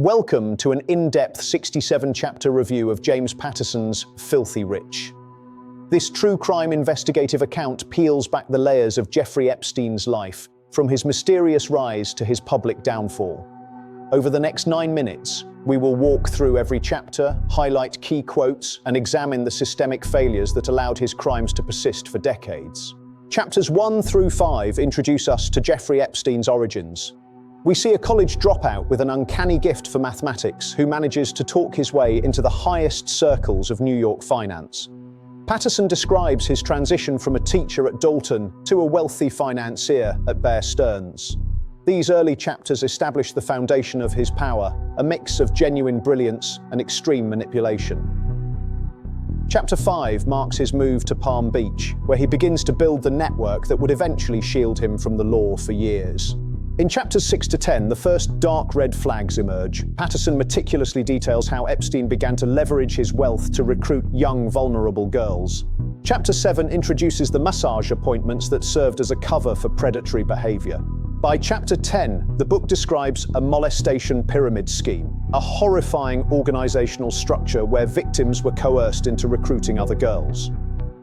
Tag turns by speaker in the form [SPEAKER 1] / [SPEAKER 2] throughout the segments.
[SPEAKER 1] Welcome to an in-depth 67-chapter review of James Patterson's Filthy Rich. This true crime investigative account peels back the layers of Jeffrey Epstein's life, from his mysterious rise to his public downfall. Over the next 9 minutes, we will walk through every chapter, highlight key quotes, and examine the systemic failures that allowed his crimes to persist for decades. Chapters 1 through 5 introduce us to Jeffrey Epstein's origins. We see a college dropout with an uncanny gift for mathematics who manages to talk his way into the highest circles of New York finance. Patterson describes his transition from a teacher at Dalton to a wealthy financier at Bear Stearns. These early chapters establish the foundation of his power, a mix of genuine brilliance and extreme manipulation. Chapter 5 marks his move to Palm Beach, where he begins to build the network that would eventually shield him from the law for years. In chapters 6 to 10, the first dark red flags emerge. Patterson meticulously details how Epstein began to leverage his wealth to recruit young, vulnerable girls. Chapter 7 introduces the massage appointments that served as a cover for predatory behavior. By chapter 10, the book describes a molestation pyramid scheme, a horrifying organizational structure where victims were coerced into recruiting other girls.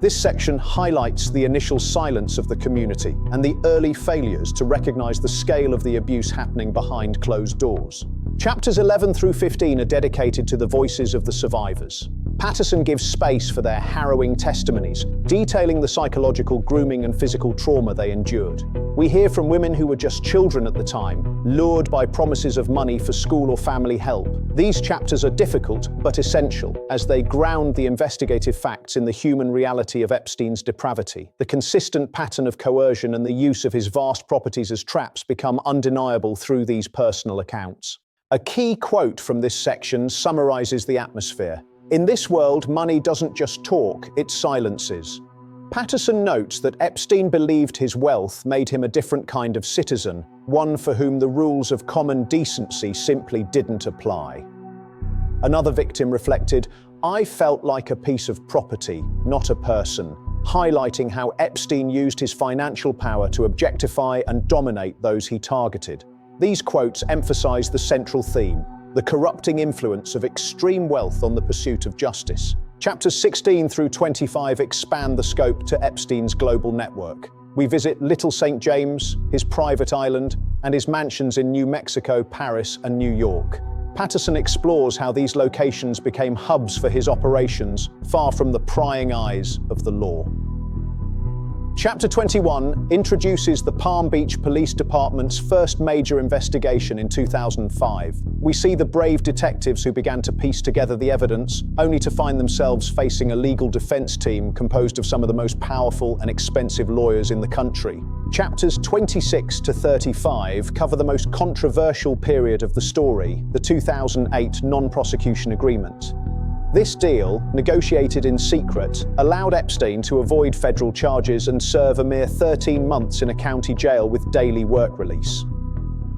[SPEAKER 1] This section highlights the initial silence of the community and the early failures to recognize the scale of the abuse happening behind closed doors. Chapters 11 through 15 are dedicated to the voices of the survivors. Patterson gives space for their harrowing testimonies, detailing the psychological, grooming, and physical trauma they endured. We hear from women who were just children at the time, lured by promises of money for school or family help. These chapters are difficult but essential, as they ground the investigative facts in the human reality of Epstein's depravity. The consistent pattern of coercion and the use of his vast properties as traps become undeniable through these personal accounts. A key quote from this section summarizes the atmosphere. In this world, money doesn't just talk, it silences. Patterson notes that Epstein believed his wealth made him a different kind of citizen, one for whom the rules of common decency simply didn't apply. Another victim reflected, "I felt like a piece of property, not a person," highlighting how Epstein used his financial power to objectify and dominate those he targeted. These quotes emphasize the central theme: the corrupting influence of extreme wealth on the pursuit of justice. Chapters 16 through 25 expand the scope to Epstein's global network. We visit Little St. James, his private island, and his mansions in New Mexico, Paris, and New York. Patterson explores how these locations became hubs for his operations, far from the prying eyes of the law. Chapter 21 introduces the Palm Beach Police Department's first major investigation in 2005. We see the brave detectives who began to piece together the evidence, only to find themselves facing a legal defense team composed of some of the most powerful and expensive lawyers in the country. Chapters 26 to 35 cover the most controversial period of the story, the 2008 non-prosecution agreement. This deal, negotiated in secret, allowed Epstein to avoid federal charges and serve a mere 13 months in a county jail with daily work release.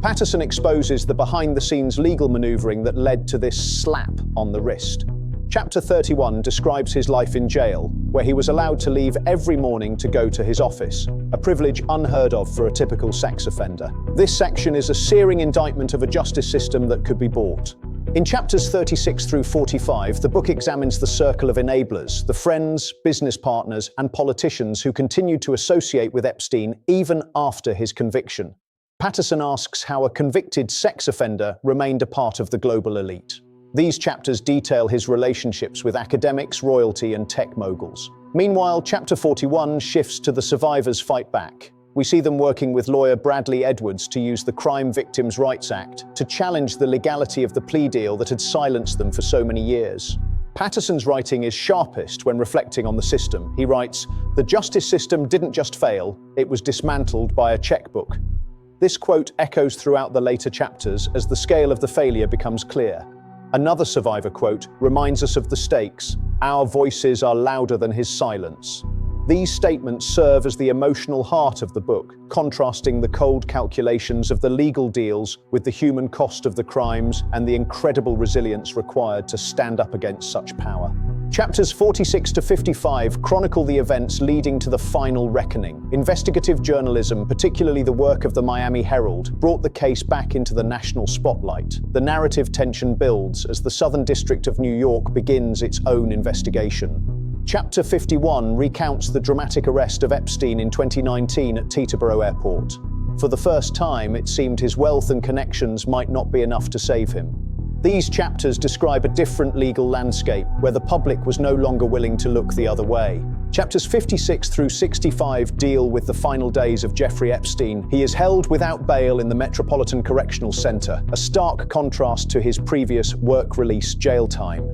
[SPEAKER 1] Patterson exposes the behind-the-scenes legal maneuvering that led to this slap on the wrist. Chapter 31 describes his life in jail, where he was allowed to leave every morning to go to his office, a privilege unheard of for a typical sex offender. This section is a searing indictment of a justice system that could be bought. In chapters 36 through 45, the book examines the circle of enablers, the friends, business partners, and politicians who continued to associate with Epstein even after his conviction. Patterson asks how a convicted sex offender remained a part of the global elite. These chapters detail his relationships with academics, royalty, and tech moguls. Meanwhile, chapter 41 shifts to the survivors' fight back. We see them working with lawyer Bradley Edwards to use the Crime Victims' Rights Act to challenge the legality of the plea deal that had silenced them for so many years. Patterson's writing is sharpest when reflecting on the system. He writes, "The justice system didn't just fail, it was dismantled by a checkbook." This quote echoes throughout the later chapters as the scale of the failure becomes clear. Another survivor quote reminds us of the stakes. "Our voices are louder than his silence." These statements serve as the emotional heart of the book, contrasting the cold calculations of the legal deals with the human cost of the crimes and the incredible resilience required to stand up against such power. Chapters 46 to 55 chronicle the events leading to the final reckoning. Investigative journalism, particularly the work of the Miami Herald, brought the case back into the national spotlight. The narrative tension builds as the Southern District of New York begins its own investigation. Chapter 51 recounts the dramatic arrest of Epstein in 2019 at Teterboro Airport. For the first time, it seemed his wealth and connections might not be enough to save him. These chapters describe a different legal landscape where the public was no longer willing to look the other way. Chapters 56 through 65 deal with the final days of Jeffrey Epstein. He is held without bail in the Metropolitan Correctional Center, a stark contrast to his previous work-release jail time.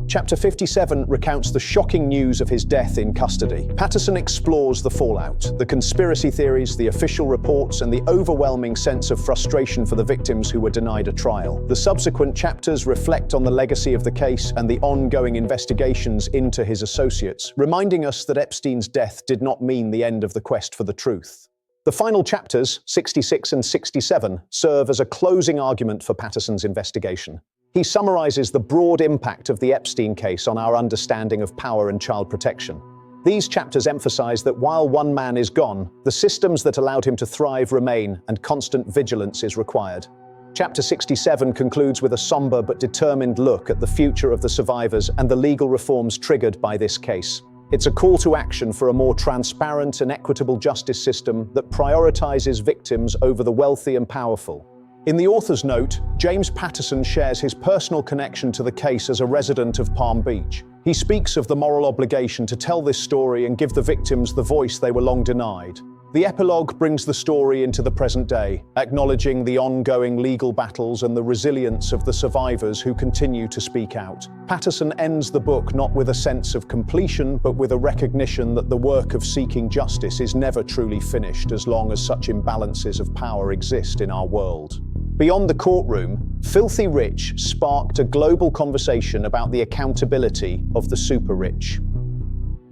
[SPEAKER 1] Chapter 57 recounts the shocking news of his death in custody. Patterson explores the fallout, the conspiracy theories, the official reports, and the overwhelming sense of frustration for the victims who were denied a trial. The subsequent chapters reflect on the legacy of the case and the ongoing investigations into his associates, reminding us that Epstein's death did not mean the end of the quest for the truth. The final chapters, 66 and 67, serve as a closing argument for Patterson's investigation. He summarizes the broad impact of the Epstein case on our understanding of power and child protection. These chapters emphasize that while one man is gone, the systems that allowed him to thrive remain, and constant vigilance is required. Chapter 67 concludes with a somber but determined look at the future of the survivors and the legal reforms triggered by this case. It's a call to action for a more transparent and equitable justice system that prioritizes victims over the wealthy and powerful. In the author's note, James Patterson shares his personal connection to the case as a resident of Palm Beach. He speaks of the moral obligation to tell this story and give the victims the voice they were long denied. The epilogue brings the story into the present day, acknowledging the ongoing legal battles and the resilience of the survivors who continue to speak out. Patterson ends the book not with a sense of completion, but with a recognition that the work of seeking justice is never truly finished as long as such imbalances of power exist in our world. Beyond the courtroom, Filthy Rich sparked a global conversation about the accountability of the super rich.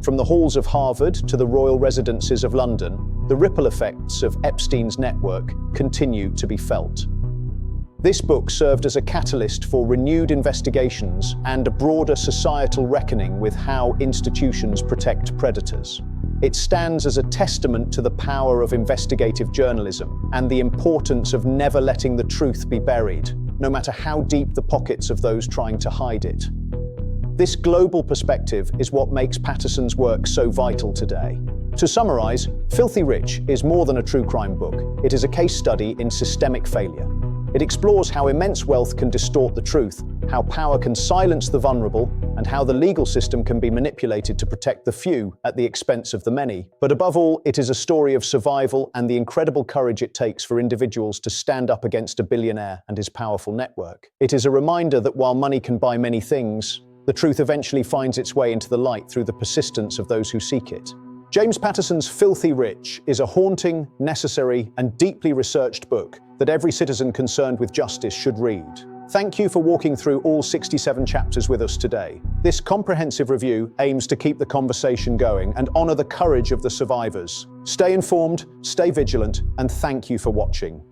[SPEAKER 1] From the halls of Harvard to the royal residences of London, the ripple effects of Epstein's network continue to be felt. This book served as a catalyst for renewed investigations and a broader societal reckoning with how institutions protect predators. It stands as a testament to the power of investigative journalism and the importance of never letting the truth be buried, no matter how deep the pockets of those trying to hide it. This global perspective is what makes Patterson's work so vital today. To summarize, Filthy Rich is more than a true crime book. It is a case study in systemic failure. It explores how immense wealth can distort the truth, how power can silence the vulnerable, and how the legal system can be manipulated to protect the few at the expense of the many. But above all, it is a story of survival and the incredible courage it takes for individuals to stand up against a billionaire and his powerful network. It is a reminder that while money can buy many things, the truth eventually finds its way into the light through the persistence of those who seek it. James Patterson's Filthy Rich is a haunting, necessary, and deeply researched book that every citizen concerned with justice should read. Thank you for walking through all 67 chapters with us today. This comprehensive review aims to keep the conversation going and honor the courage of the survivors. Stay informed, stay vigilant, and thank you for watching.